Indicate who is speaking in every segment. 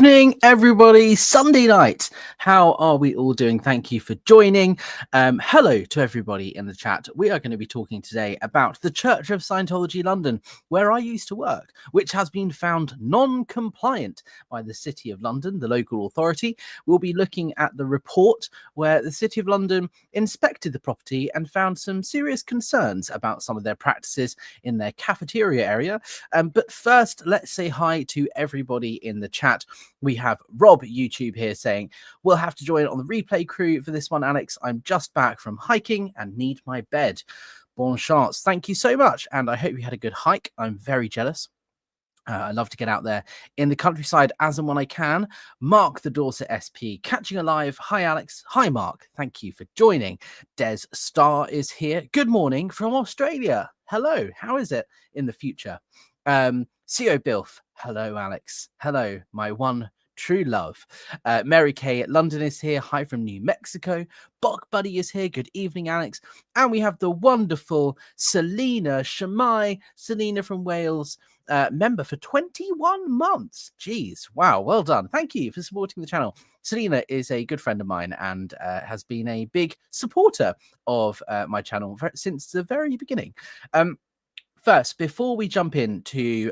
Speaker 1: evening, everybody. Sunday night. How are we all doing? Thank you for joining. Hello to everybody in the chat. We are going to be talking today about the Church of Scientology London, where I used to work, which has been found non-compliant by the City of London, the local authority. We'll be looking at the report where the City of London inspected the property and found some serious concerns about some of their practices in their cafeteria area. But first, let's say hi to everybody in the chat. We have Rob YouTube here saying, we'll have to join on the replay crew for this one, Alex. I'm just back from hiking and need my bed. Bon chance. Thank you so much. And I hope you had a good hike. I'm very jealous. I love to get out there in the countryside as and when I can. Mark the Dorset SP, catching alive. Hi, Alex. Hi, Mark. Thank you for joining. Des Star is here. Good morning from Australia. Hello. How is it in the future? CO Bilf. Hello, Alex. Hello, my one true love. Mary Kay at London is here. Hi from New Mexico. Bok Buddy is here. Good evening, Alex. And we have the wonderful Selena Shamai. Selena from Wales. Member for 21 months. Jeez, wow, well done. Thank you for supporting the channel. Selena is a good friend of mine and has been a big supporter of my channel since the very beginning. First, before we jump into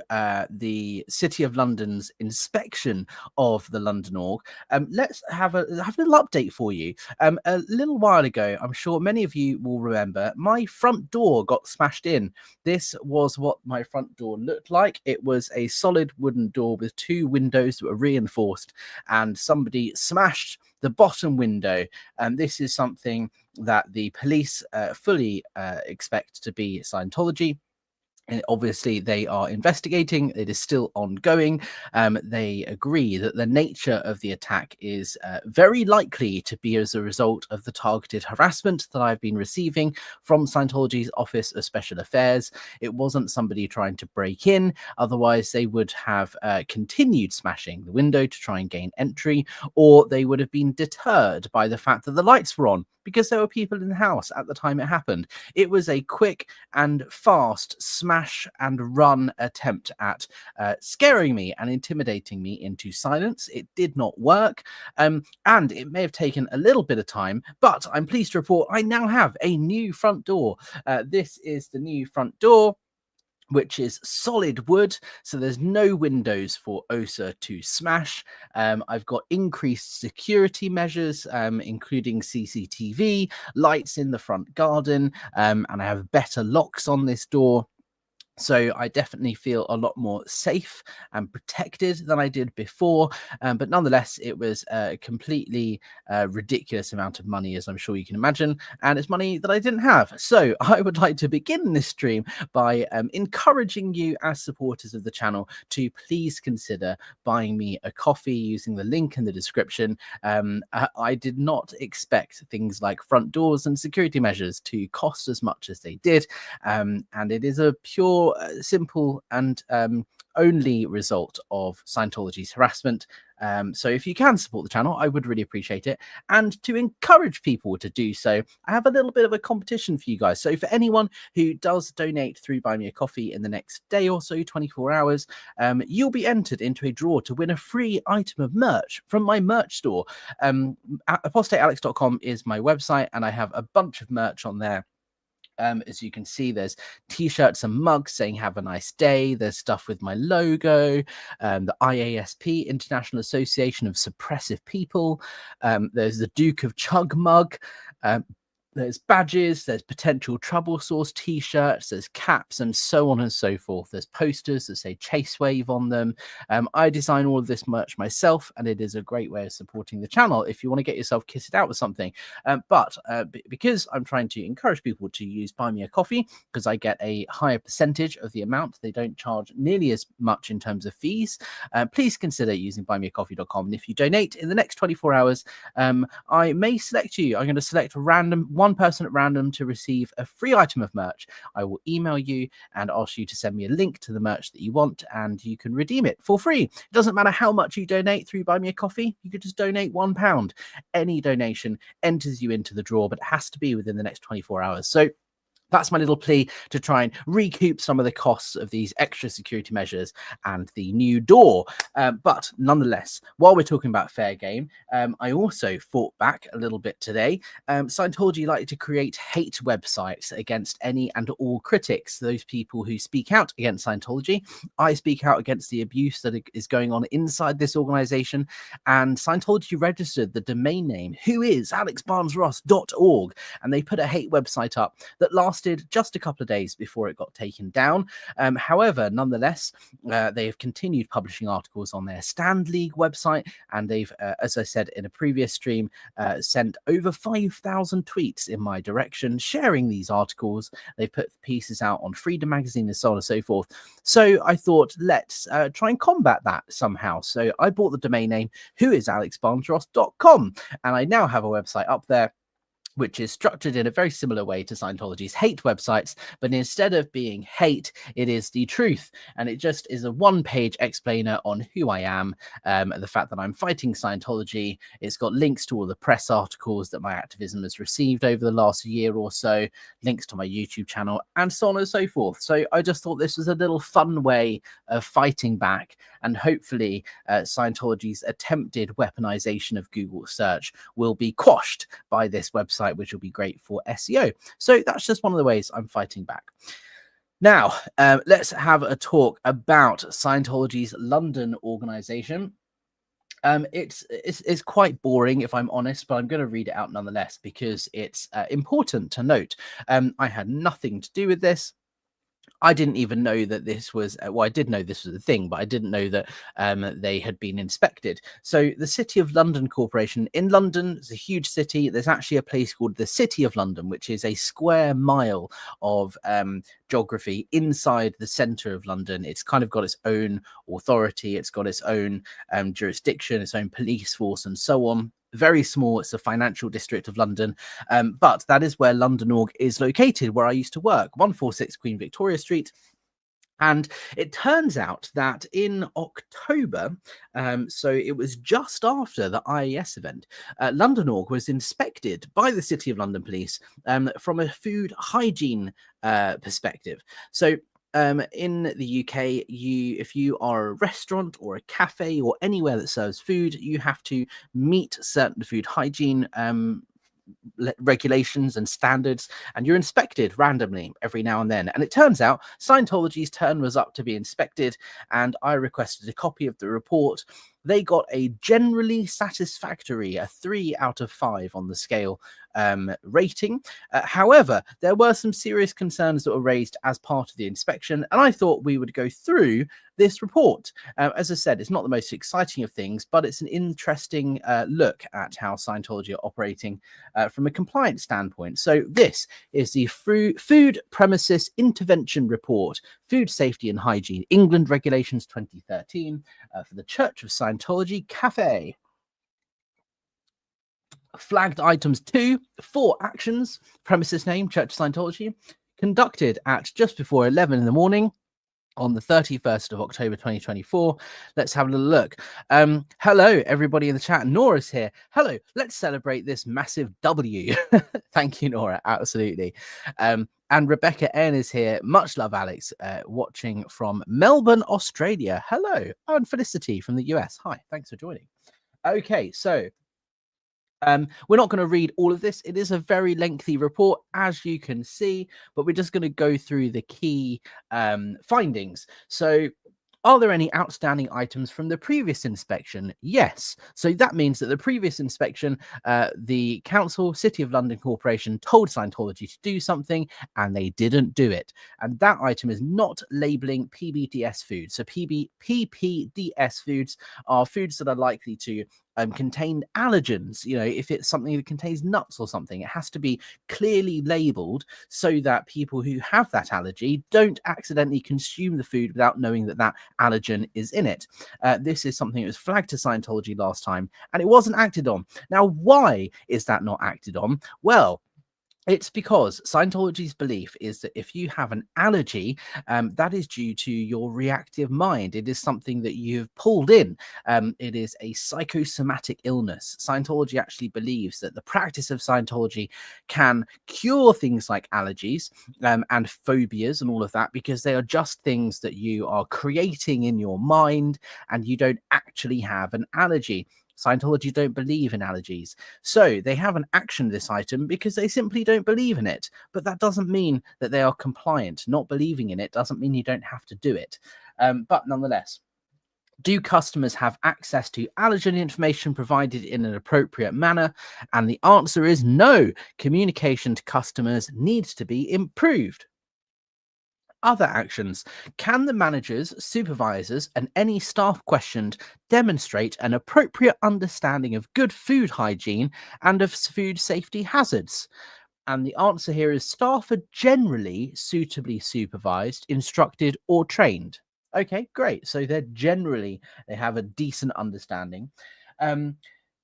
Speaker 1: the City of London's inspection of the London org, let's have a little update for you. A little while ago, I'm sure many of you will remember, my front door got smashed in. This was what my front door looked like. It was a solid wooden door with two windows that were reinforced, and somebody smashed the bottom window. And this is something that the police fully expect to be Scientology. And obviously, they are investigating. It is still ongoing. They agree that the nature of the attack is very likely to be as a result of the targeted harassment that I've been receiving from Scientology's Office of Special Affairs. It wasn't somebody trying to break in. Otherwise, they would have continued smashing the window to try and gain entry, or they would have been deterred by the fact that the lights were on because there were people in the house at the time it happened. It was a quick and fast smash and run attempt at scaring me and intimidating me into silence. It did not work, and it may have taken a little bit of time, but I'm pleased to report I now have a new front door. This is the new front door, which is solid wood, so there's no windows for OSA to smash. I've got increased security measures, including CCTV, lights in the front garden, and I have better locks on this door. So I definitely feel a lot more safe and protected than I did before. But nonetheless, it was a completely ridiculous amount of money, as I'm sure you can imagine. And it's money that I didn't have. So I would like to begin this stream by encouraging you as supporters of the channel to please consider buying me a coffee using the link in the description. I did not expect things like front doors and security measures to cost as much as they did. And it is a pure, simple and only result of Scientology's harassment. So if you can support the channel, I would really appreciate it. And to encourage people to do so, I have a little bit of a competition for you guys. So for anyone who does donate through Buy Me a Coffee in the next day or so, 24 hours, you'll be entered into a draw to win a free item of merch from my merch store. ApostateAlex.com is my website, and I have a bunch of merch on there. As you can see, there's t-shirts and mugs saying have a nice day. There's stuff with my logo, the IASP, International Association of Suppressive People. There's the Duke of Chug mug. There's badges, there's potential trouble source t-shirts, there's caps, and so on and so forth. There's posters that say Chase Wave on them. I design all of this merch myself, and it is a great way of supporting the channel if you want to get yourself kitted out with something. But because I'm trying to encourage people to use Buy Me a Coffee, because I get a higher percentage of the amount, they don't charge nearly as much in terms of fees. Please consider using buymeacoffee.com. And if you donate in the next 24 hours, I may select you. I'm going to select one person at random to receive a free item of merch. I will email you and ask you to send me a link to the merch that you want, and you can redeem it for free. It doesn't matter how much you donate through Buy Me a Coffee. You could just donate £1. Any donation enters you into the draw, but it has to be within the next 24 hours. So That's my little plea to try and recoup some of the costs of these extra security measures and the new door. But nonetheless, while we're talking about fair game, I also fought back a little bit today. Scientology like to create hate websites against any and all critics, those people who speak out against Scientology. I speak out against the abuse that is going on inside this organization, and Scientology registered the domain name whoisalexbarnesross.org, and they put a hate website up that lasted just a couple of days before it got taken down. However, nonetheless, they have continued publishing articles on their Stand League website, and they've, as I said in a previous stream, sent over 5,000 tweets in my direction sharing these articles. They put pieces out on Freedom Magazine and so on and so forth. So I thought, let's try and combat that somehow. So I bought the domain name whoisalexbarnesross.com, and I now have a website up there which is structured in a very similar way to Scientology's hate websites, but instead of being hate, it is the truth. And it just is a one-page explainer on who I am, the fact that I'm fighting Scientology. It's got links to all the press articles that my activism has received over the last year or so, links to my YouTube channel, and so on and so forth. So I just thought this was a little fun way of fighting back, and hopefully Scientology's attempted weaponization of Google search will be quashed by this website, which will be great for SEO. So that's just one of the ways I'm fighting back. Now, let's have a talk about Scientology's London organization. It's quite boring, if I'm honest, but I'm going to read it out nonetheless because it's important to note. I had nothing to do with this. I didn't even know that this was, well, I did know this was a thing, but I didn't know that they had been inspected. So the City of London Corporation in London is a huge city. There's actually a place called the City of London, which is a square mile of geography inside the centre of London. It's kind of got its own authority. It's got its own jurisdiction, its own police force and so on. Very small. It's a financial district of London, but that is where London Org is located, where I used to work, 146 Queen Victoria Street. And it turns out that in October, so it was just after the IES event, London Org was inspected by the City of London Police from a food hygiene perspective. So in the UK, if you are a restaurant or a cafe or anywhere that serves food, you have to meet certain food hygiene regulations and standards, and you're inspected randomly every now and then. And it turns out Scientology's turn was up to be inspected, and I requested a copy of the report. They got a generally satisfactory, a 3 out of 5 on the scale rating. However, there were some serious concerns that were raised as part of the inspection, and I thought we would go through this report. As I said, it's not the most exciting of things, but it's an interesting look at how Scientology are operating from a compliance standpoint. So this is the Food Premises Intervention Report, Food Safety and Hygiene, England Regulations 2013, for the Church of Scientology Cafe. Flagged items 2, 4 actions. Premises name, Church of Scientology. Conducted at just before 11 in the morning on the 31st of October 2024. Let's have a little look. Hello, everybody in the chat. Nora's here. Hello, let's celebrate this massive W. Thank you, Nora. Absolutely. And Rebecca N is here. Much love, Alex, watching from Melbourne, Australia. Hello. Oh, and Felicity from the US. Hi, thanks for joining. Okay, so we're not going to read all of this. It is a very lengthy report, as you can see, but we're just going to go through the key findings. So are there any outstanding items from the previous inspection? Yes. So that means that the previous inspection, the council, City of London Corporation, told Scientology to do something and they didn't do it. And that item is not labeling PBDS foods. So PPDS foods are foods that are likely to contain allergens. You know, if it's something that contains nuts or something, it has to be clearly labeled so that people who have that allergy don't accidentally consume the food without knowing that that allergen is in it. This is something that was flagged to Scientology last time and it wasn't acted on. Now, why is that not acted on? Well, It's because Scientology's belief is that if you have an allergy, that is due to your reactive mind. It is something that you've pulled in. It is a psychosomatic illness. Scientology actually believes that the practice of Scientology can cure things like allergies and phobias and all of that, because they are just things that you are creating in your mind and you don't actually have an allergy. Scientology don't believe in allergies. So they haven't actioned this item because they simply don't believe in it. But that doesn't mean that they are compliant. Not believing in it doesn't mean you don't have to do it. But nonetheless, do customers have access to allergen information provided in an appropriate manner? And the answer is no. Communication to customers needs to be improved. Other actions. Can the managers, supervisors, and any staff questioned demonstrate an appropriate understanding of good food hygiene and of food safety hazards? And the answer here is staff are generally suitably supervised, instructed, or trained. Okay, great. So they have a decent understanding. Um,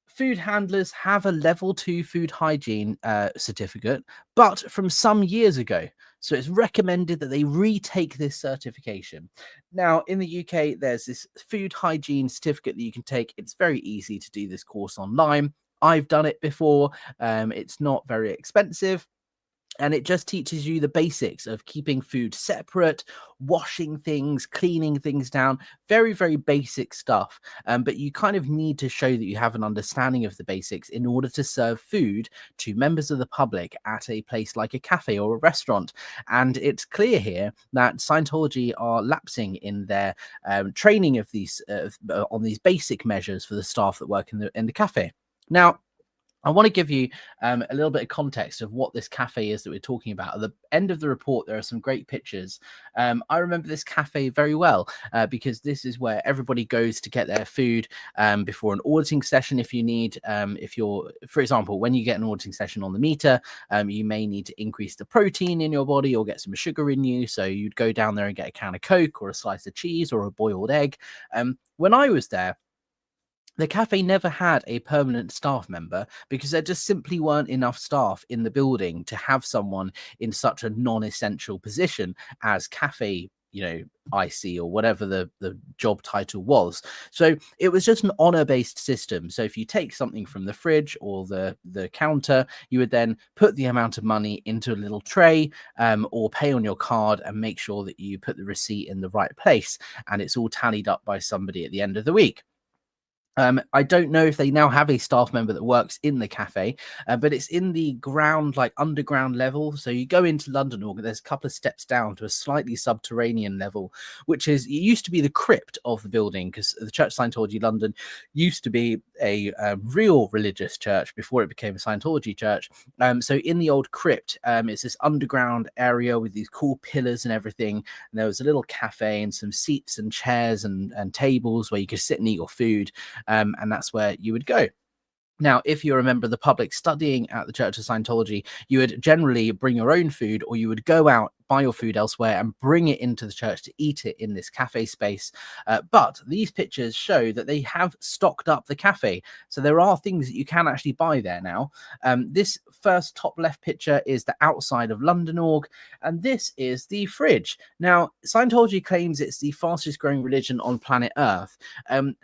Speaker 1: Food handlers have a level 2 food hygiene certificate, but from some years ago. So it's recommended that they retake this certification. Now, in the UK, there's this food hygiene certificate that you can take. It's very easy to do this course online. I've done it before. It's not very expensive. And it just teaches you the basics of keeping food separate, washing things, cleaning things down. Very, very basic stuff. But you kind of need to show that you have an understanding of the basics in order to serve food to members of the public at a place like a cafe or a restaurant. And it's clear here that Scientology are lapsing in their training of these on these basic measures for the staff that work in the cafe. Now, I want to give you a little bit of context of what this cafe is that we're talking about. At the end of the report, there are some great pictures. I remember this cafe very well because this is where everybody goes to get their food before an auditing session. If you need, if you're, for example, when you get an auditing session on the meter, you may need to increase the protein in your body or get some sugar in you. So you'd go down there and get a can of Coke or a slice of cheese or a boiled egg. When I was there, the cafe never had a permanent staff member because there just simply weren't enough staff in the building to have someone in such a non-essential position as cafe, IC or whatever the job title was. So it was just an honor-based system. So if you take something from the fridge or the counter, you would then put the amount of money into a little tray or pay on your card and make sure that you put the receipt in the right place, and it's all tallied up by somebody at the end of the week. I don't know if they now have a staff member that works in the cafe, but it's in the ground, like underground level. So you go into London, or there's a couple of steps down to a slightly subterranean level, which is, it used to be the crypt of the building, because the Church of Scientology London used to be a real religious church before it became a Scientology church. So in the old crypt, it's this underground area with these cool pillars and everything. And there was a little cafe and some seats and chairs and tables where you could sit and eat your food. And that's where you would go. Now, if you're a member of the public studying at the Church of Scientology, you would generally bring your own food, or you would go out, buy your food elsewhere and bring it into the church to eat it in this cafe space. But these pictures show that they have stocked up the cafe. So there are things that you can actually buy there now. This first top left picture is the outside of London Org, and this is the fridge. Now, Scientology claims it's the fastest growing religion on planet Earth.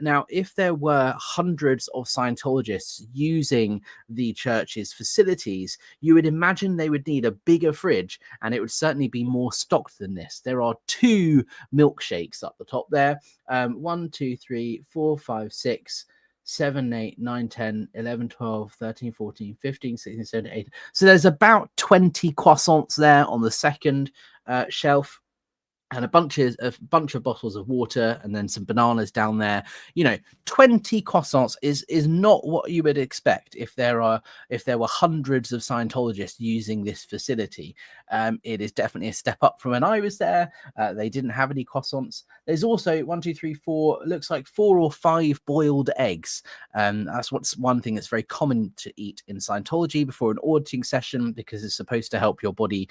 Speaker 1: Now, if there were hundreds of Scientologists using the church's facilities, you would imagine they would need a bigger fridge, and it would certainly be more stocked than this. There are 2 milkshakes up the top there. 1, 2, 3, 4, 5, 6, 7, 8, 9, 10, 11, 12, 13, 14, 15, 16, 17, 18. So there's about 20 croissants there on the second shelf, and a bunch of bottles of water, and then some bananas down there. 20 croissants is not what you would expect if there were hundreds of Scientologists using this facility. It is definitely a step up from when I was there. They didn't have any croissants. There's also 1, 2, 3, 4, looks like 4 or 5 boiled eggs. That's one thing that's very common to eat in Scientology before an auditing session, because it's supposed to help your body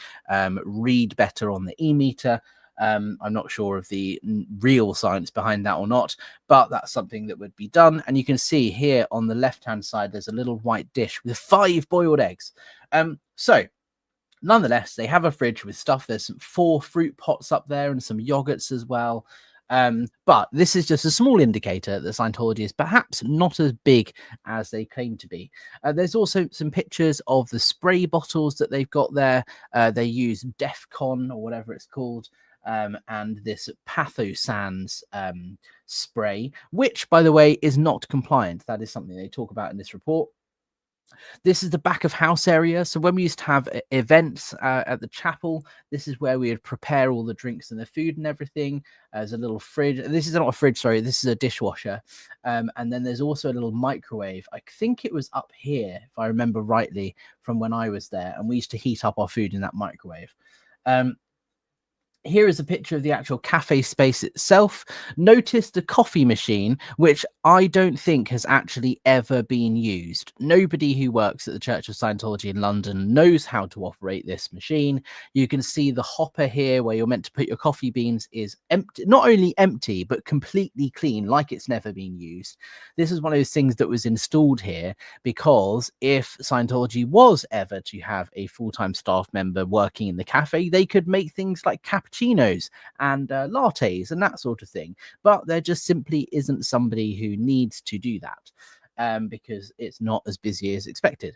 Speaker 1: read better on the e-meter. I'm not sure of the real science behind that or not, but that's something that would be done. And you can see here on the left hand side, there's a little white dish with 5 boiled eggs. So Nonetheless, they have a fridge with stuff. There's some 4 fruit pots up there and some yogurts as well. But this is just a small indicator that Scientology is perhaps not as big as they claim to be. There's also some pictures of the spray bottles that they've got there. They use DEFCON or whatever it's called, and this Pathosans spray, which, by the way, is not compliant. That is something they talk about in this report. This is the back of house area. So when we used to have events at the chapel, this is where we would prepare all the drinks and the food and everything. There's a little fridge. This is not a fridge, sorry. This is a dishwasher. And then there's also a little microwave. I think it was up here, if I remember rightly, from when I was there. And we used to heat up our food in that microwave. Here is a picture of the actual cafe space itself. Notice the coffee machine, which I don't think has actually ever been used. Nobody who works at the Church of Scientology in London knows how to operate this machine. You can see the hopper here where you're meant to put your coffee beans is empty, not only empty, but completely clean, like it's never been used. This is one of those things that was installed here because if Scientology was ever to have a full-time staff member working in the cafe, they could make things like cappuccinos and lattes and that sort of thing, but there just simply isn't somebody who needs to do that because it's not as busy as expected.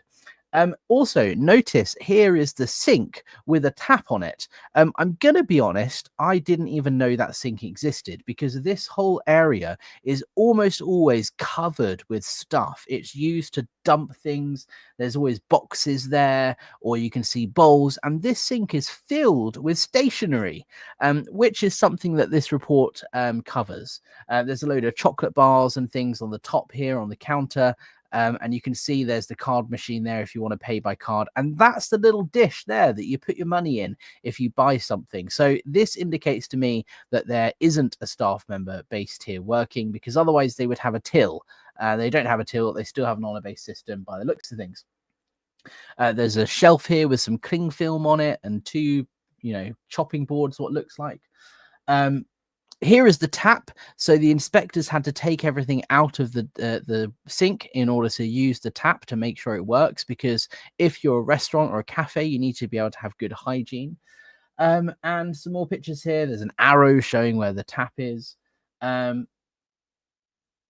Speaker 1: Also, notice here is the sink with a tap on it. I'm going to be honest, I didn't even know that sink existed because this whole area is almost always covered with stuff. It's used to dump things. There's always boxes there, or you can see bowls, and this sink is filled with stationery, which is something that this report covers. There's a load of chocolate bars and things on the top here on the counter. And you can see there's the card machine there if you want to pay by card. And that's the little dish there that you put your money in if you buy something. So this indicates to me that there isn't a staff member based here working, because otherwise they would have a till. They don't have a till. They still have an honor-based system by the looks of things. There's a shelf here with some cling film on it and 2, chopping boards, what looks like. Here is the tap. So the inspectors had to take everything out of the sink in order to use the tap to make sure it works, because if you're a restaurant or a cafe, you need to be able to have good hygiene. And some more pictures here. There's an arrow showing where the tap is.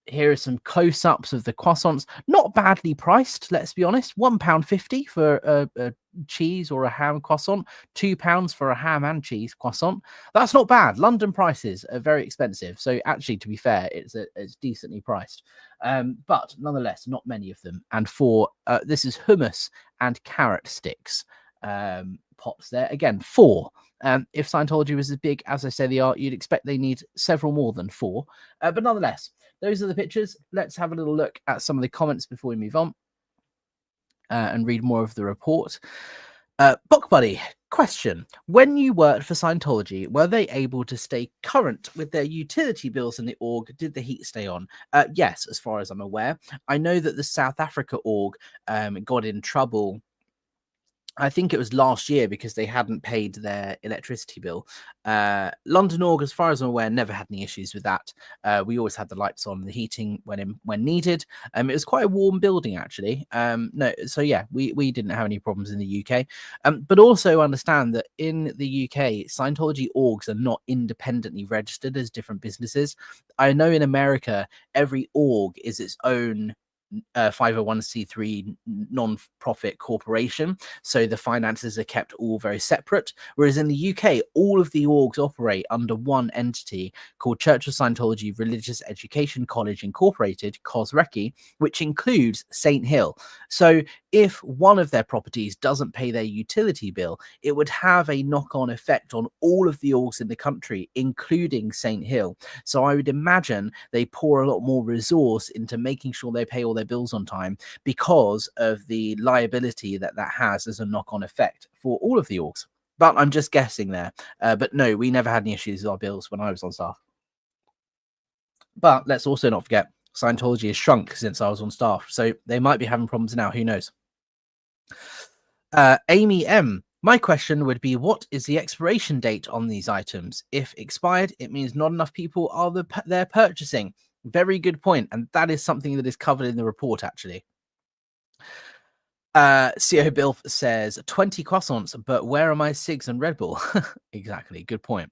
Speaker 1: Here are some close-ups of the croissants. Not badly priced, let's be honest. £1.50 for a cheese or a ham croissant. £2 for a ham and cheese croissant. That's not bad. London prices are very expensive. So actually, to be fair, it's decently priced. But nonetheless, not many of them. And this is hummus and carrot sticks pots there. Again, 4. If Scientology was as big as I say they are, you'd expect they need several more than 4. But nonetheless, those are the pictures. Let's have a little look at some of the comments before we move on and read more of the report. Book Buddy, question. When you worked for Scientology, were they able to stay current with their utility bills in the org? Did the heat stay on? Yes, as far as I'm aware. I know that the South Africa org got in trouble. I think it was last year because they hadn't paid their electricity bill. London org, as far as I'm aware, never had any issues with that. We always had the lights on, the heating when needed. It was quite a warm building, actually. So yeah, we didn't have any problems in the UK. But also understand that in the UK, Scientology orgs are not independently registered as different businesses. I know in America, every org is its own 501c3 non-profit corporation, so the finances are kept all very separate, whereas in the UK all of the orgs operate under one entity called Church of Scientology Religious Education College Incorporated, COSRECI, which includes St. Hill. So if one of their properties doesn't pay their utility bill, it would have a knock-on effect on all of the orgs in the country, including St. Hill. So I would imagine they pour a lot more resource into making sure they pay all their bills on time because of the liability that has as a knock-on effect for all of the orgs. But I'm just guessing there. But no, we never had any issues with our bills when I was on staff. But let's also not forget, Scientology has shrunk since I was on staff, so they might be having problems now. Who knows? Amy M. My question would be, what is the expiration date on these items? If expired, it means not enough people are they're purchasing. Very good point. And that is something that is covered in the report, actually. CO Bill says 20 croissants, but where are my cigs and Red Bull? Exactly. Good point.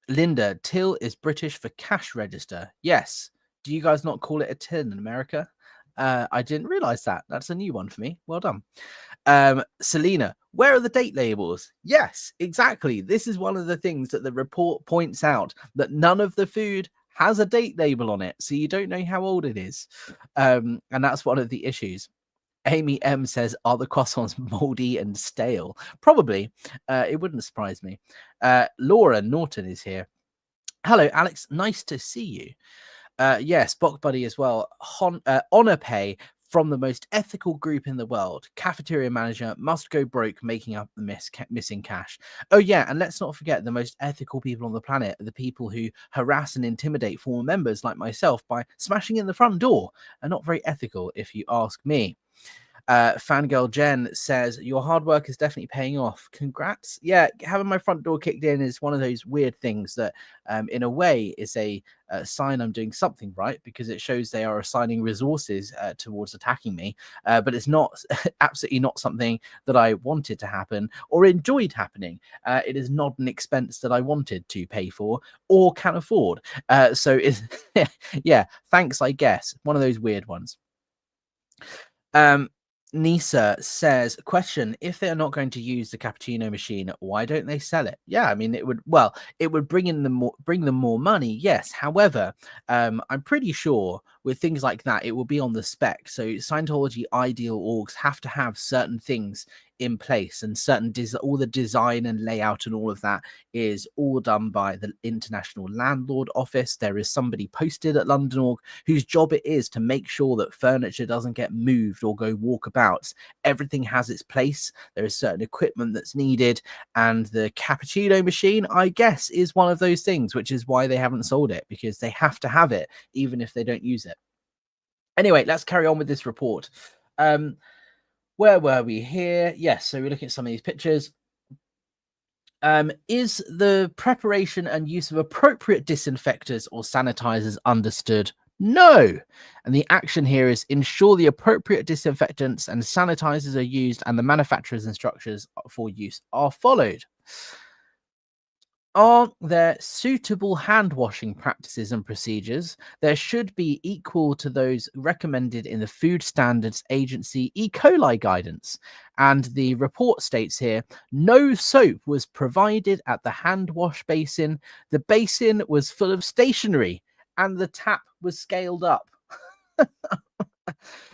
Speaker 1: Linda, till is British for cash register. Yes. Do you guys not call it a till in America? I didn't realize that. That's a new one for me. Well done. Selena, where are the date labels? Yes, exactly. This is one of the things that the report points out, that none of the food has a date label on it, so you don't know how old it is. And that's one of the issues. Amy M says, are the croissants moldy and stale? Probably. It wouldn't surprise me. Laura Norton is here. Hello, Alex. Nice to see you. Yes, Bok Buddy as well. Honor Pay from the most ethical group in the world. Cafeteria manager must go broke making up the missing cash. Oh, yeah, and let's not forget the most ethical people on the planet are the people who harass and intimidate former members like myself by smashing in the front door. Are not very ethical, if you ask me. Fangirl Jen says, your hard work is definitely paying off. Congrats. Yeah, having my front door kicked in is one of those weird things that in a way is a sign I'm doing something right, because it shows they are assigning resources towards attacking me, but it's not absolutely not something that I wanted to happen or enjoyed happening. It is not an expense that I wanted to pay for or can afford, so it's yeah, thanks, I guess. One of those weird ones. Nisa says, question, if they're not going to use the cappuccino machine, why don't they sell it? Yeah, I mean, it would bring them more money, yes. However, I'm pretty sure with things like that, it will be on the spec. So Scientology ideal orgs have to have certain things in place, and certain all the design and layout and all of that is all done by the International Landlord Office. There is somebody posted at London Org whose job it is to make sure that furniture doesn't get moved or go walkabouts. Everything has its place. There is certain equipment that's needed, and the cappuccino machine, I guess, is one of those things, which is why they haven't sold it, because they have to have it even if they don't use it. Anyway, let's carry on with this report. Where were we here? Yes, so we're looking at some of these pictures. Is the preparation and use of appropriate disinfectors or sanitizers understood? No. And the action here is ensure the appropriate disinfectants and sanitizers are used and the manufacturer's instructions for use are followed. Are there suitable hand washing practices and procedures? There should be equal to those recommended in the Food Standards Agency E. coli guidance. And the report states here, no soap was provided at the hand wash basin. The basin was full of stationery and the tap was scaled up.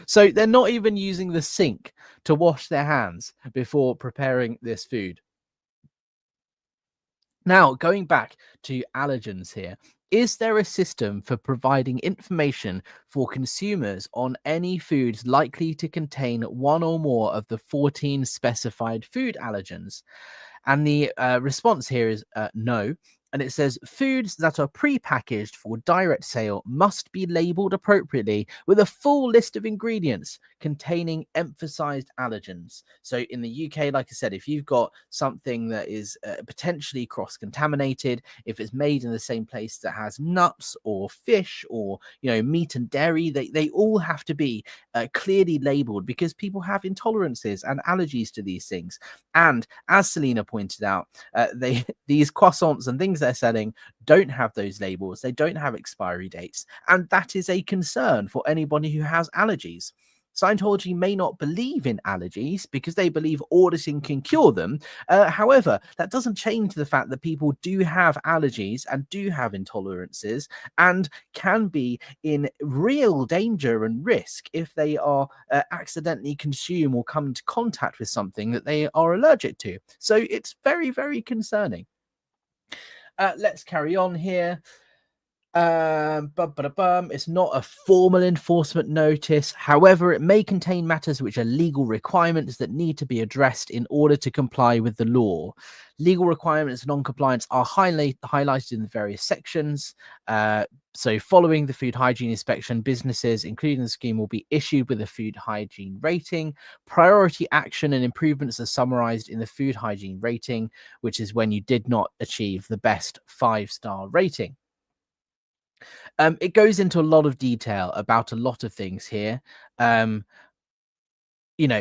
Speaker 1: So they're not even using the sink to wash their hands before preparing this food. Now, going back to allergens here, is there a system for providing information for consumers on any foods likely to contain one or more of the 14 specified food allergens? And the response here is no. And it says foods that are pre-packaged for direct sale must be labeled appropriately with a full list of ingredients containing emphasized allergens. So in the UK, like I said, if you've got something that is potentially cross-contaminated, if it's made in the same place that has nuts or fish or meat and dairy, they all have to be clearly labeled, because people have intolerances and allergies to these things. And as Selena pointed out, these croissants and things they're selling don't have those labels. They don't have expiry dates, and that is a concern for anybody who has allergies. Scientology may not believe in allergies because they believe auditing can cure them. However, that doesn't change the fact that people do have allergies and do have intolerances and can be in real danger and risk if they are accidentally consume or come into contact with something that they are allergic to. So it's very, very concerning. Let's carry on here. It's not a formal enforcement notice. However, it may contain matters which are legal requirements that need to be addressed in order to comply with the law. Legal requirements and non-compliance are highlighted in the various sections. So following the food hygiene inspection, businesses, including the scheme, will be issued with a food hygiene rating. Priority action and improvements are summarized in the food hygiene rating, which is when you did not achieve the best 5-star rating. It goes into a lot of detail about a lot of things here.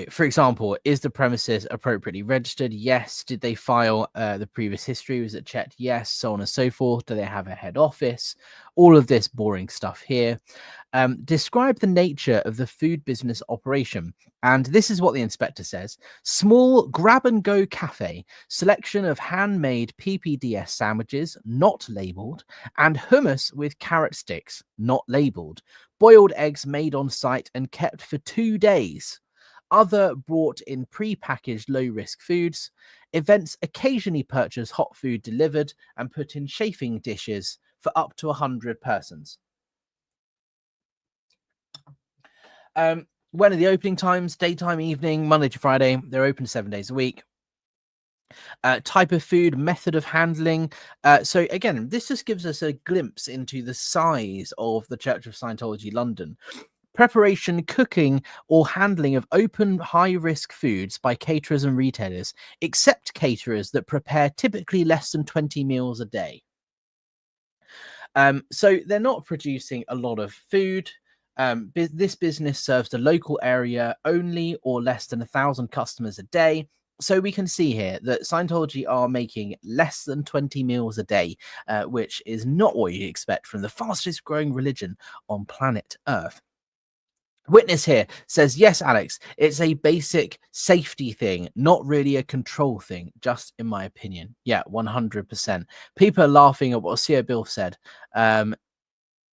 Speaker 1: For example, is the premises appropriately registered? Yes. Did they file the previous history? Was it checked? Yes. So on and so forth. Do they have a head office? All of this boring stuff here. Describe the nature of the food business operation. And this is what the inspector says. Small grab-and-go cafe, selection of handmade PPDS sandwiches, not labelled, and hummus with carrot sticks, not labelled. Boiled eggs made on site and kept for 2 days. Other brought in pre-packaged low-risk foods. Events occasionally purchase hot food delivered and put in chafing dishes for up to 100 persons. When are the opening times? Daytime, evening, Monday to Friday. They're open 7 days a week. Type of food, method of handling. So again, this just gives us a glimpse into the size of the Church of Scientology London. Preparation, cooking, or handling of open high-risk foods by caterers and retailers, except caterers that prepare typically less than 20 meals a day. So they're not producing a lot of food. This business serves the local area only or less than 1,000 customers a day. So we can see here that Scientology are making less than 20 meals a day, which is not what you expect from the fastest growing religion on planet Earth. Witness here says, yes, Alex, it's a basic safety thing, not really a control thing, just in my opinion. Yeah, 100%. People are laughing at what CO Bill said.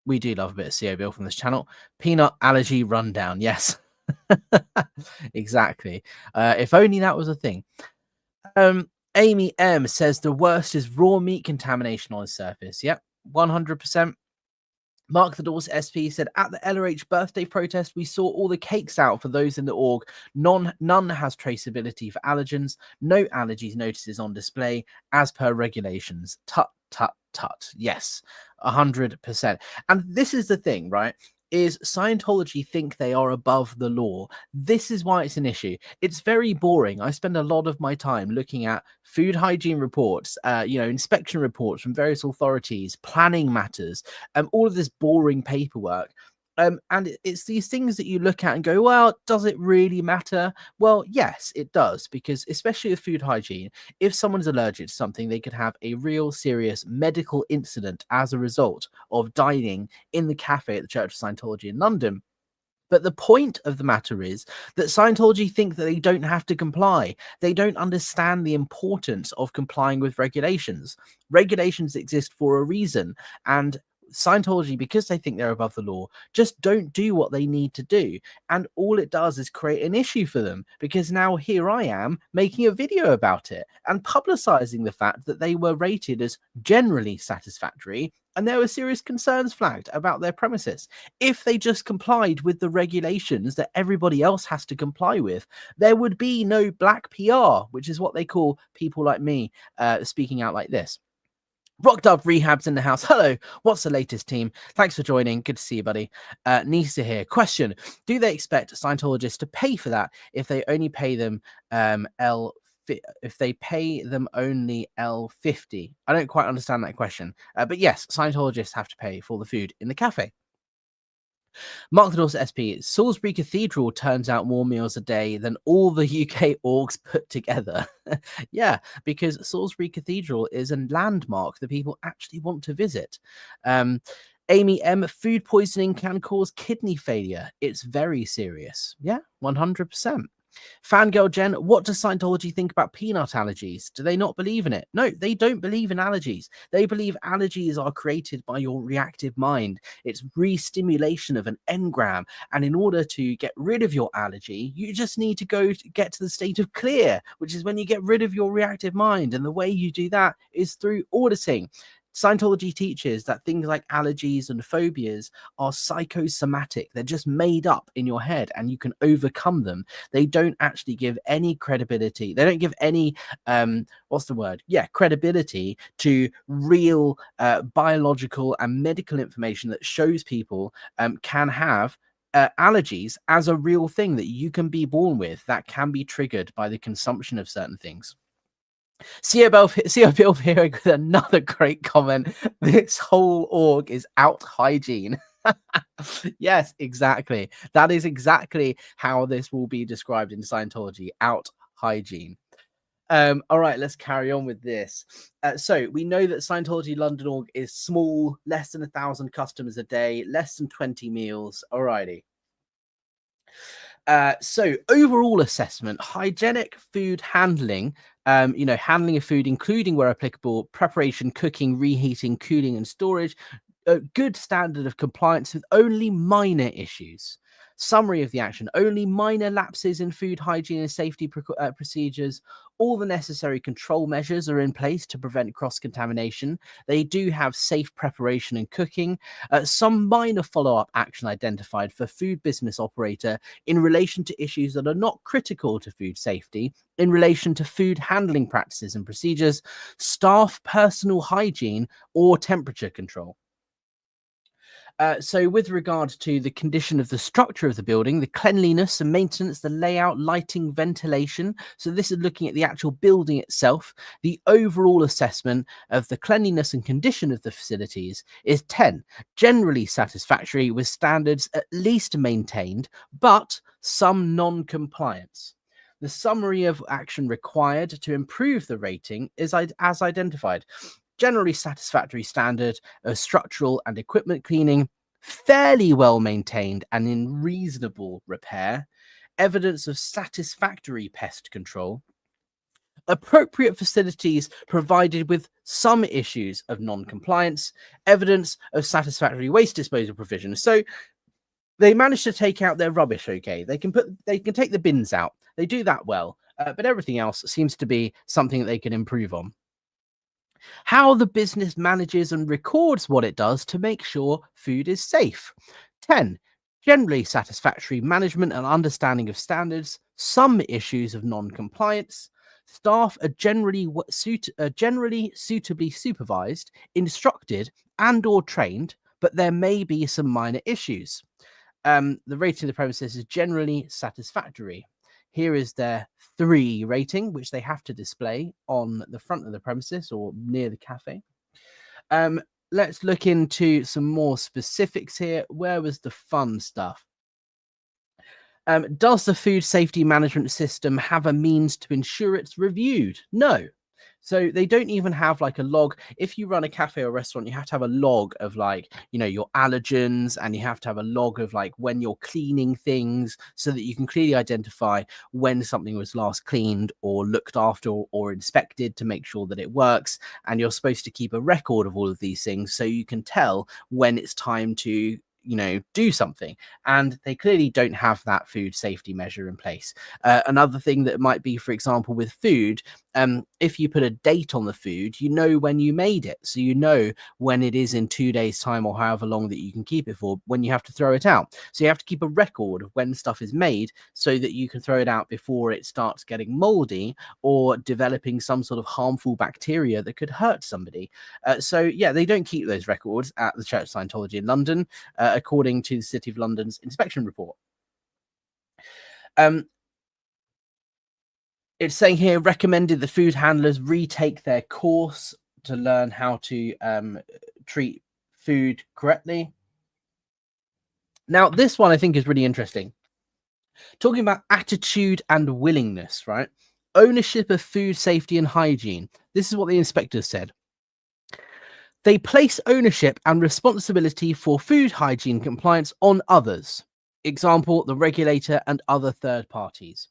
Speaker 1: We do love a bit of CO Bill from this channel. Peanut allergy rundown. Yes, exactly. If only that was a thing. Amy M says the worst is raw meat contamination on the surface. Yep, 100%. Mark the Doors SP said, at the LRH birthday protest, we saw all the cakes out for those in the org. None has traceability for allergens. No allergies notices on display as per regulations. Tut, tut, tut. Yes, 100%. And this is the thing, right? Is Scientology think they are above the law. This is why it's an issue. It's very boring. I spend a lot of my time looking at food hygiene reports, inspection reports from various authorities, planning matters, all of this boring paperwork. And it's these things that you look at and go, well, does it really matter? Well, yes, it does, because especially with food hygiene, if someone's allergic to something, they could have a real serious medical incident as a result of dining in the cafe at the Church of Scientology in London. But the point of the matter is that Scientology think that they don't have to comply. They don't understand the importance of complying with regulations. Regulations exist for a reason, and Scientology, because they think they're above the law, just don't do what they need to do. And all it does is create an issue for them, because now here I am making a video about it and publicizing the fact that they were rated as generally satisfactory and there were serious concerns flagged about their premises. If they just complied with the regulations that everybody else has to comply with, there would be no black PR, which is what they call people like me speaking out like this. Rocked Up Rehab's in the house. Hello, what's the latest, team? Thanks for joining. Good to see you, buddy. Nisa here. Question: do they expect Scientologists to pay for that if they only pay them if they pay them only L50? I don't quite understand that question. But yes, Scientologists have to pay for the food in the cafe. Mark the Doors SP. Salisbury Cathedral turns out more meals a day than all the UK orgs put together. Yeah, because Salisbury Cathedral is a landmark that people actually want to visit. Amy M, food poisoning can cause kidney failure. It's very serious. Yeah, 100%. Fangirl Jen, what does Scientology think about peanut allergies? Do they not believe in it? No, they don't believe in allergies. They believe allergies are created by your reactive mind. It's re-stimulation of an engram. And in order to get rid of your allergy, you just need to get to the state of clear, which is when you get rid of your reactive mind. And the way you do that is through auditing. Scientology teaches that things like allergies and phobias are psychosomatic. They're just made up in your head and you can overcome them. They don't actually give any credibility. They don't give any, credibility to real biological and medical information that shows people can have allergies as a real thing that you can be born with that can be triggered by the consumption of certain things. CO Bill here with another great comment. This whole org is out hygiene. Yes, exactly. That is exactly how this will be described in Scientology, out hygiene. All right, let's carry on with this. So we know that Scientology London org is small, less than 1,000 customers a day, less than 20 meals. Alrighty. So overall assessment, hygienic food handling, handling of food, including where applicable, preparation, cooking, reheating, cooling, and storage, a good standard of compliance with only minor issues. Summary of the action: only minor lapses in food hygiene and safety procedures. All the necessary control measures are in place to prevent cross contamination. They do have safe preparation and cooking. Some minor follow up action identified for food business operator in relation to issues that are not critical to food safety, in relation to food handling practices and procedures, staff personal hygiene, or temperature control. So, with regard to the condition of the structure of the building, the cleanliness and maintenance, the layout, lighting, ventilation. So, this is looking at the actual building itself. The overall assessment of the cleanliness and condition of the facilities is 10, generally satisfactory with standards at least maintained, but some non compliance. The summary of action required to improve the rating is as identified: generally satisfactory standard of structural and equipment cleaning, fairly well maintained and in reasonable repair, evidence of satisfactory pest control, appropriate facilities provided with some issues of non-compliance, evidence of satisfactory waste disposal provision. So they managed to take out their rubbish. Okay, they can take the bins out. They do that well, but everything else seems to be something that they can improve on. How the business manages and records what it does to make sure food is safe. 10. Generally satisfactory management and understanding of standards, some issues of non-compliance. Staff are generally suitably supervised, instructed, and or trained, but there may be some minor issues. The rating of the premises is generally satisfactory. Here is their 3 rating, which they have to display on the front of the premises or near the cafe. Let's look into some more specifics here. Where was the fun stuff? Does the food safety management system have a means to ensure it's reviewed? No. So they don't even have like a log. If you run a cafe or restaurant, you have to have a log of like, your allergens, and you have to have a log of like when you're cleaning things so that you can clearly identify when something was last cleaned or looked after or inspected to make sure that it works. And you're supposed to keep a record of all of these things so you can tell when it's time to do something. And they clearly don't have that food safety measure in place. Another thing that might be, for example, with food, if you put a date on the food, you know when you made it, so you know when it is in 2 days time or however long that you can keep it for when you have to throw it out. So you have to keep a record of when stuff is made so that you can throw it out before it starts getting moldy or developing some sort of harmful bacteria that could hurt somebody. So yeah, they don't keep those records at the Church of Scientology in London, according to the City of London's inspection report. It's saying here, recommended the food handlers retake their course to learn how to treat food correctly. Now, this one I think is really interesting. Talking about attitude and willingness, right? Ownership of food safety and hygiene. This is what the inspectors said. They place ownership and responsibility for food hygiene compliance on others. Example, the regulator and other third parties.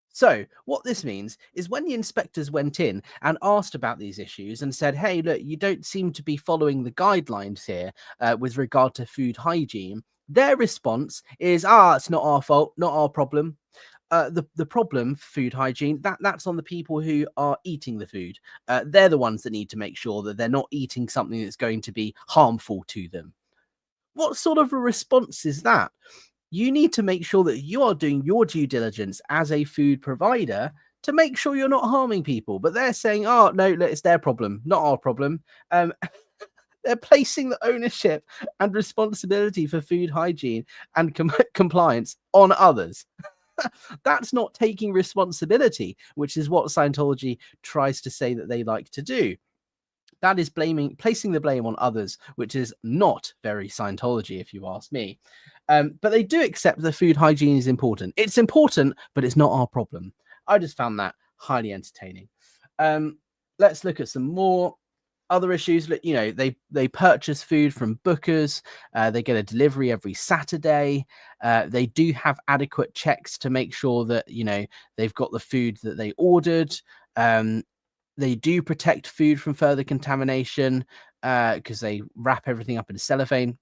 Speaker 1: So what this means is when the inspectors went in and asked about these issues and said, hey, look, you don't seem to be following the guidelines here with regard to food hygiene, their response is, it's not our fault, not our problem. The problem, food hygiene, that's on the people who are eating the food. They're the ones that need to make sure that they're not eating something that's going to be harmful to them. What sort of a response is that? You need to make sure that you are doing your due diligence as a food provider to make sure you're not harming people. But they're saying, oh, no, it's their problem, not our problem. They're placing the ownership and responsibility for food hygiene and compliance on others. That's not taking responsibility, which is what Scientology tries to say that they like to do. That is placing the blame on others, which is not very Scientology, if you ask me. But they do accept that food hygiene is important. It's important, but it's not our problem. I just found that highly entertaining. Let's look at some more other issues. You know, they purchase food from bookers. They get a delivery every Saturday. They do have adequate checks to make sure that, you know, they've got the food that they ordered. They do protect food from further contamination because they wrap everything up in cellophane.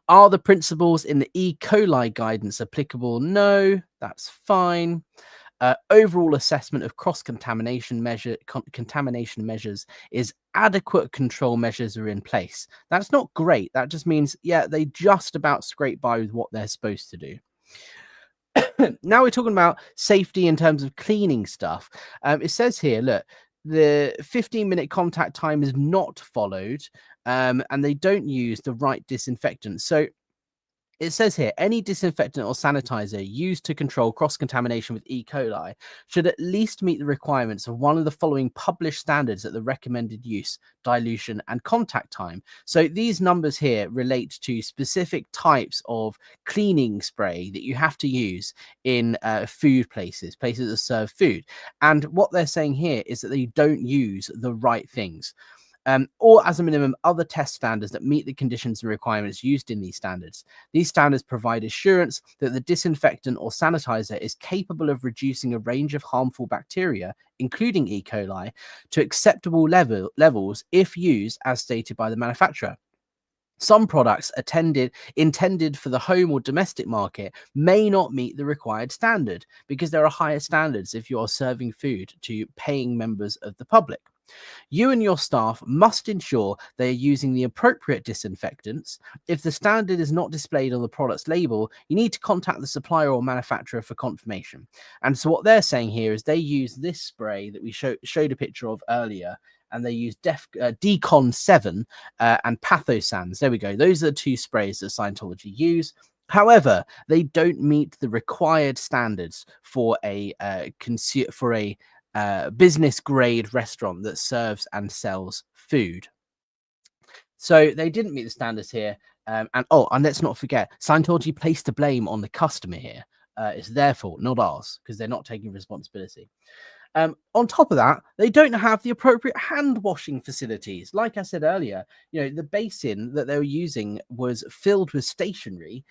Speaker 1: Are the principles in the E. coli guidance applicable? No, that's fine. Overall assessment of contamination measures is adequate control measures are in place. That's not great. That just means, yeah, they just about scrape by with what they're supposed to do. Now we're talking about safety in terms of cleaning stuff. It says here, look, the 15-minute contact time is not followed, and they don't use the right disinfectant. So it says here, any disinfectant or sanitizer used to control cross-contamination with E. coli should at least meet the requirements of one of the following published standards at the recommended use, dilution, and contact time. So these numbers here relate to specific types of cleaning spray that you have to use in food places that serve food. And what they're saying here is that they don't use the right things. Or as a minimum, other test standards that meet the conditions and requirements used in these standards. These standards provide assurance that the disinfectant or sanitizer is capable of reducing a range of harmful bacteria, including E. coli, to acceptable levels if used as stated by the manufacturer. Some products intended for the home or domestic market may not meet the required standard because there are higher standards if you are serving food to paying members of the public. You and your staff must ensure they are using the appropriate disinfectants. If the standard is not displayed on the product's label, you need to contact the supplier or manufacturer for confirmation. And so what they're saying here is they use this spray that we showed a picture of earlier, and they use Decon 7 and Pathosans. There we go. Those are the two sprays that Scientology use. However, they don't meet the required standards for a business grade restaurant that serves and sells food. So they didn't meet the standards here. And let's not forget, Scientology placed the blame on the customer here. It's their fault, not ours, because they're not taking responsibility. On top of that, they don't have the appropriate hand washing facilities. Like I said earlier, you know, the basin that they were using was filled with stationery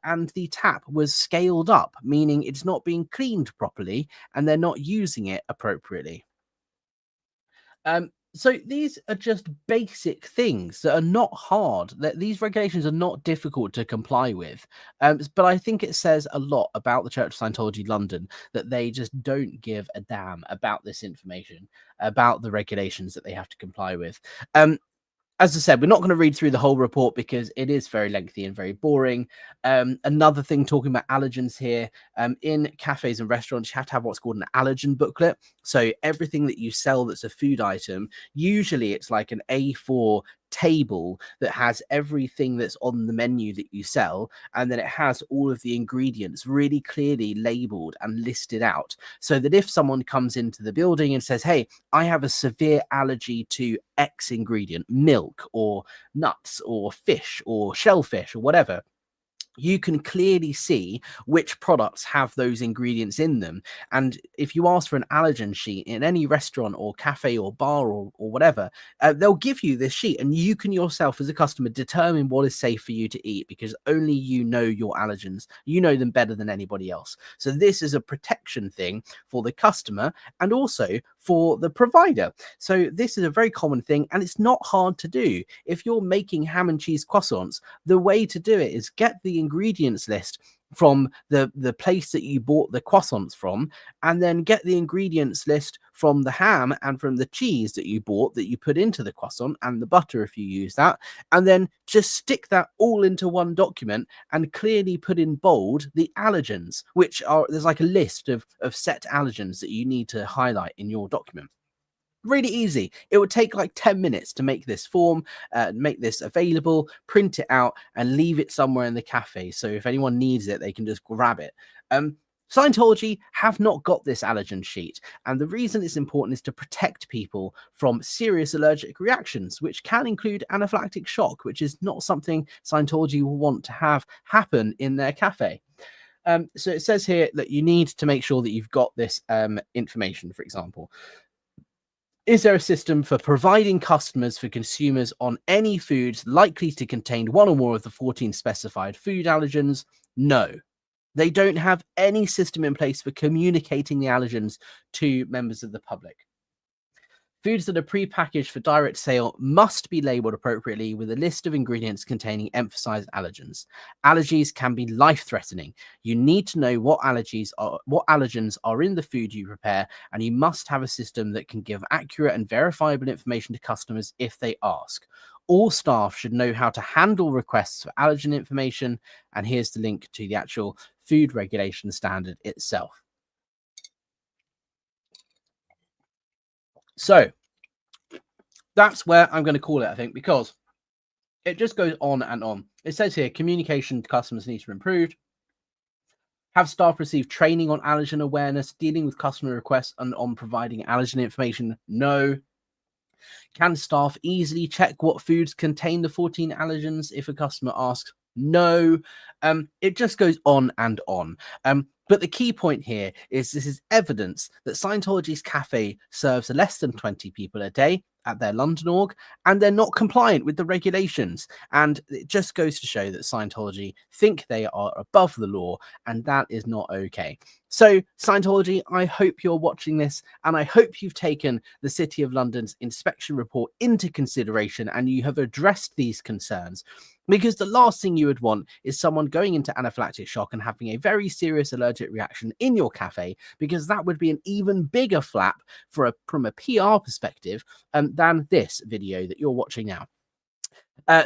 Speaker 1: and the tap was scaled up, meaning it's not being cleaned properly and they're not using it appropriately. So these are just basic things that are not hard. That these regulations are not difficult to comply with. But I think it says a lot about the Church of Scientology London that they just don't give a damn about this information, about the regulations that they have to comply with. As I said, we're not going to read through the whole report because it is very lengthy and very boring. Another thing, talking about allergens here, in cafes and restaurants, you have to have what's called an allergen booklet. So everything that you sell that's a food item, usually it's like an A4 table that has everything that's on the menu that you sell, and then it has all of the ingredients really clearly labeled and listed out, so that if someone comes into the building and says, hey, I have a severe allergy to X ingredient, milk or nuts or fish or shellfish or whatever, you can clearly see which products have those ingredients in them. And if you ask for an allergen sheet in any restaurant or cafe or bar or whatever, they'll give you this sheet, and you can yourself as a customer determine what is safe for you to eat, because only you know your allergens. You know them better than anybody else. So this is a protection thing for the customer and also for the provider. So this is a very common thing, and it's not hard to do. If you're making ham and cheese croissants, the way to do it is get the ingredients list from the place that you bought the croissants from, and then get the ingredients list from the ham and from the cheese that you bought that you put into the croissant, and the butter if you use that, and then just stick that all into one document and clearly put in bold the allergens, which are, there's like a list of set allergens that you need to highlight in your document. Really easy. It would take like 10 minutes to make this form, make this available, print it out, and leave it somewhere in the cafe. So if anyone needs it, they can just grab it. Scientology have not got this allergen sheet, and the reason it's important is to protect people from serious allergic reactions, which can include anaphylactic shock, which is not something Scientology will want to have happen in their cafe. So it says here that you need to make sure that you've got this information, for example. Is there a system for providing customers for consumers on any foods likely to contain one or more of the 14 specified food allergens? No. They don't have any system in place for communicating the allergens to members of the public. Foods that are pre-packaged for direct sale must be labeled appropriately with a list of ingredients containing emphasized allergens. Allergies can be life-threatening. You need to know what allergens are in the food you prepare, and you must have a system that can give accurate and verifiable information to customers if they ask. All staff should know how to handle requests for allergen information, and here's the link to the actual food regulation standard itself. So that's where I'm going to call it, I think, because it just goes on and on. It says here, communication to customers needs to be improved. Have staff receive training on allergen awareness, dealing with customer requests, and on providing allergen information? No. Can staff easily check what foods contain the 14 allergens if a customer asks? No. It just goes on and on. But the key point here is this is evidence that Scientology's cafe serves less than 20 people a day at their London org, and they're not compliant with the regulations. And it just goes to show that Scientology think they are above the law, and that is not okay. So Scientology, I hope you're watching this, and I hope you've taken the City of London's inspection report into consideration and you have addressed these concerns. Because the last thing you would want is someone going into anaphylactic shock and having a very serious allergic reaction in your cafe, because that would be an even bigger flap from a PR perspective than this video that you're watching now.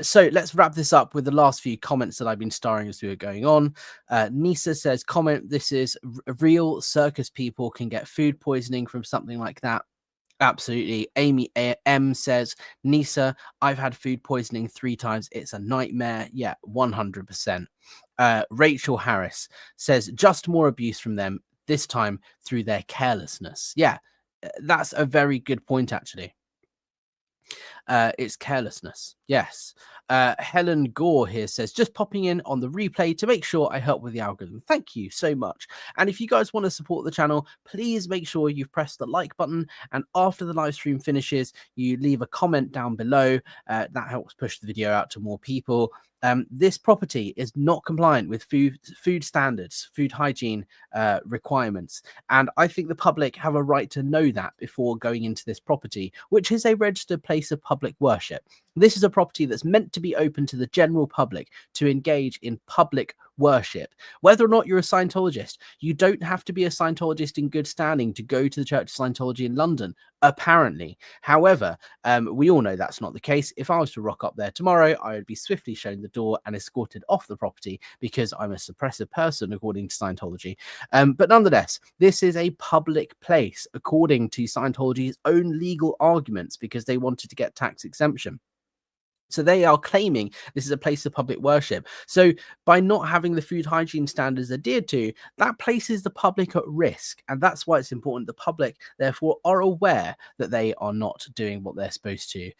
Speaker 1: So let's wrap this up with the last few comments that I've been starring as we were going on. Nisa says, comment, this is real. Circus people can get food poisoning from something like that. Absolutely. Amy M says, Nisa, I've had food poisoning 3 times. It's a nightmare. Yeah, 100%. Rachel Harris says, just more abuse from them, this time through their carelessness. Yeah, that's a very good point, actually. It's carelessness. Yes. Helen Gore here says, just popping in on the replay to make sure I help with the algorithm. Thank you so much. And if you guys want to support the channel, please make sure you've pressed the like button. And after the live stream finishes, you leave a comment down below. That helps push the video out to more people. This property is not compliant with food standards, food hygiene requirements. And I think the public have a right to know that before going into this property, which is a registered place of public worship. This is a property that's meant to be open to the general public to engage in public worship. Whether or not you're a Scientologist, you don't have to be a Scientologist in good standing to go to the Church of Scientology in London, apparently. However, we all know that's not the case. If I was to rock up there tomorrow, I would be swiftly shown the door and escorted off the property because I'm a suppressive person, according to Scientology. But nonetheless, this is a public place, according to Scientology's own legal arguments, because they wanted to get tax exemption. So they are claiming this is a place of public worship. So by not having the food hygiene standards adhered to, that places the public at risk. And that's why it's important the public, therefore, are aware that they are not doing what they're supposed to.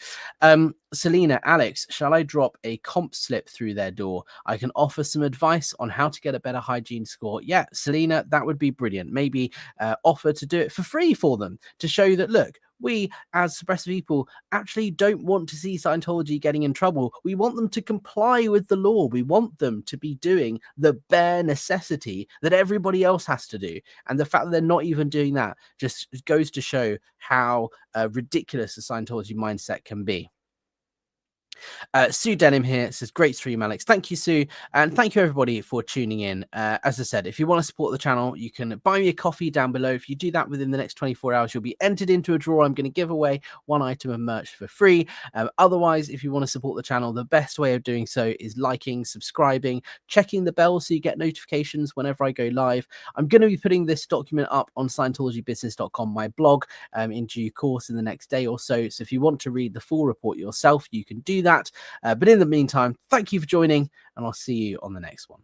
Speaker 1: Selena, Alex, shall I drop a comp slip through their door? I can offer some advice on how to get a better hygiene score. Yeah, Selena, that would be brilliant. Maybe offer to do it for free for them to show that, look, we as suppressive people actually don't want to see Scientology getting in trouble. We want them to comply with the law. We want them to be doing the bare necessity that everybody else has to do. And the fact that they're not even doing that just goes to show how ridiculous the Scientology mindset can be. Sue Denham here says, great stream, Alex. Thank you, Sue. And thank you, everybody, for tuning in. As I said, if you want to support the channel, you can buy me a coffee down below. If you do that within the next 24 hours, you'll be entered into a draw. I'm going to give away 1 item of merch for free. Otherwise, if you want to support the channel, the best way of doing so is liking, subscribing, checking the bell so you get notifications whenever I go live. I'm going to be putting this document up on Scientologybusiness.com, my blog, in due course in the next day or so. So if you want to read the full report yourself, you can do that. But in the meantime, thank you for joining, and I'll see you on the next one.